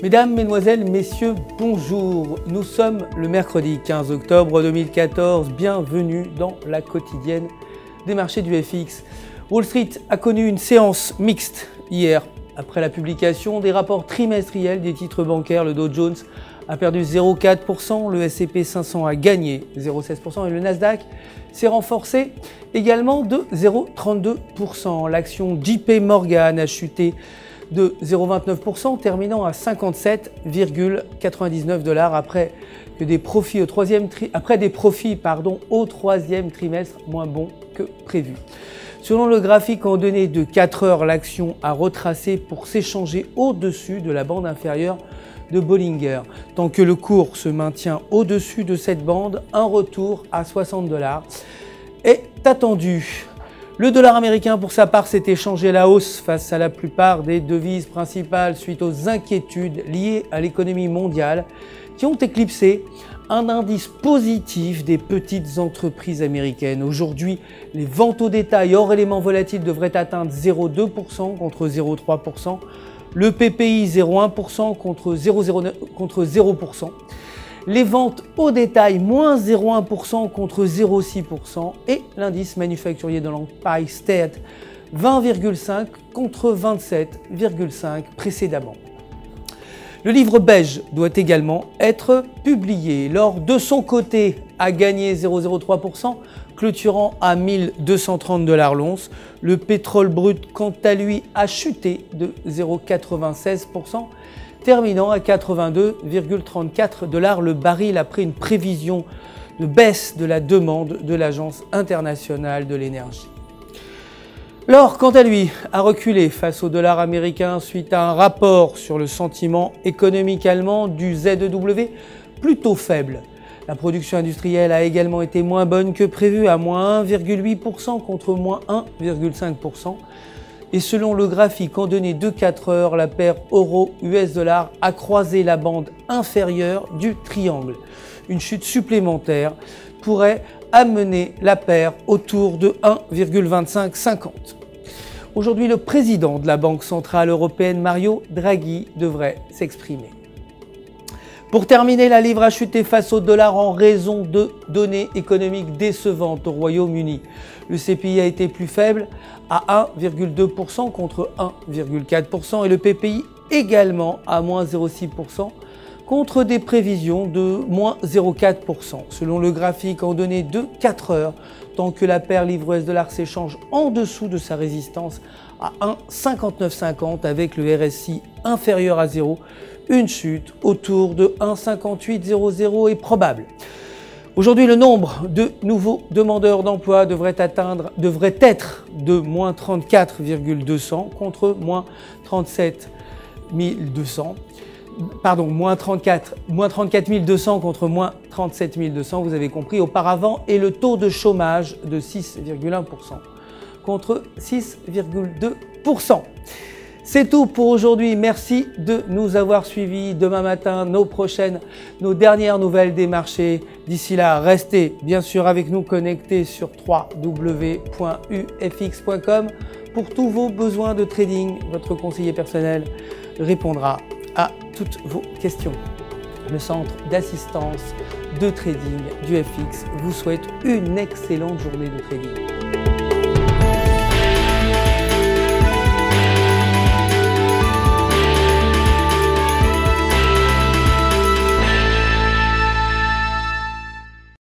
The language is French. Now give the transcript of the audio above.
Mesdames, Mesdemoiselles, Messieurs, bonjour. Nous sommes le mercredi 15 octobre 2014. Bienvenue dans la quotidienne des marchés du FX. Wall Street a connu une séance mixte hier. Après la publication des rapports trimestriels des titres bancaires, le Dow Jones a perdu 0,4%, le S&P 500 a gagné 0,16% et le Nasdaq s'est renforcé également de 0,32%. L'action JP Morgan a chuté de 0,29%, terminant à 57,99 $ après des profits au troisième trimestre moins bons que prévu. Selon le graphique en données de 4 heures, l'action a retracé pour s'échanger au-dessus de la bande inférieure de Bollinger. Tant que le cours se maintient au-dessus de cette bande, un retour à 60 $ est attendu. Le dollar américain, pour sa part, s'est échangé à la hausse face à la plupart des devises principales suite aux inquiétudes liées à l'économie mondiale qui ont éclipsé un indice positif des petites entreprises américaines. Aujourd'hui, les ventes au détail hors éléments volatiles devraient atteindre 0,2% contre 0,3%, le PPI 0,1% contre 0%, les ventes au détail moins 0,1% contre 0,6% et l'indice manufacturier de l'Empire State 20,5 contre 27,5 précédemment. Le livre beige doit également être publié. L'or, de son côté, a gagné 0,03%, clôturant à 1230 $ l'once. Le pétrole brut, quant à lui, a chuté de 0,96%, terminant à 82,34 $ le baril après une prévision de baisse de la demande de l'Agence internationale de l'énergie. L'or, quant à lui, a reculé face au dollar américain suite à un rapport sur le sentiment économique allemand du ZEW plutôt faible. La production industrielle a également été moins bonne que prévu, à moins 1,8% contre moins 1,5%. Et selon le graphique en données de 4 heures, la paire euro-US dollar a croisé la bande inférieure du triangle. Une chute supplémentaire pourrait amener la paire autour de 1,2550. Aujourd'hui, le président de la Banque centrale européenne, Mario Draghi, devrait s'exprimer. Pour terminer, la livre a chuté face au dollar en raison de données économiques décevantes au Royaume-Uni. Le CPI a été plus faible à 1,2% contre 1,4% et le PPI également à moins 0,6% contre des prévisions de moins 0,4%. Selon le graphique en données de 4 heures, tant que la paire livre US dollar s'échange en dessous de sa résistance à 1,5950 avec le RSI inférieur à 0, une chute autour de 1,5800 est probable. Aujourd'hui, le nombre de nouveaux demandeurs d'emploi devrait être de moins 34,200 contre moins 37 200. Moins 34 200 contre moins 37 200, vous avez compris auparavant, et le taux de chômage de 6,1% contre 6,2%. C'est tout pour aujourd'hui. Merci de nous avoir suivis. Demain matin, nos dernières nouvelles des marchés. D'ici là, restez bien sûr avec nous connectés sur www.ufx.com pour tous vos besoins de trading. Votre conseiller personnel répondra à toutes vos questions. Le centre d'assistance de trading du FX vous souhaite une excellente journée de trading.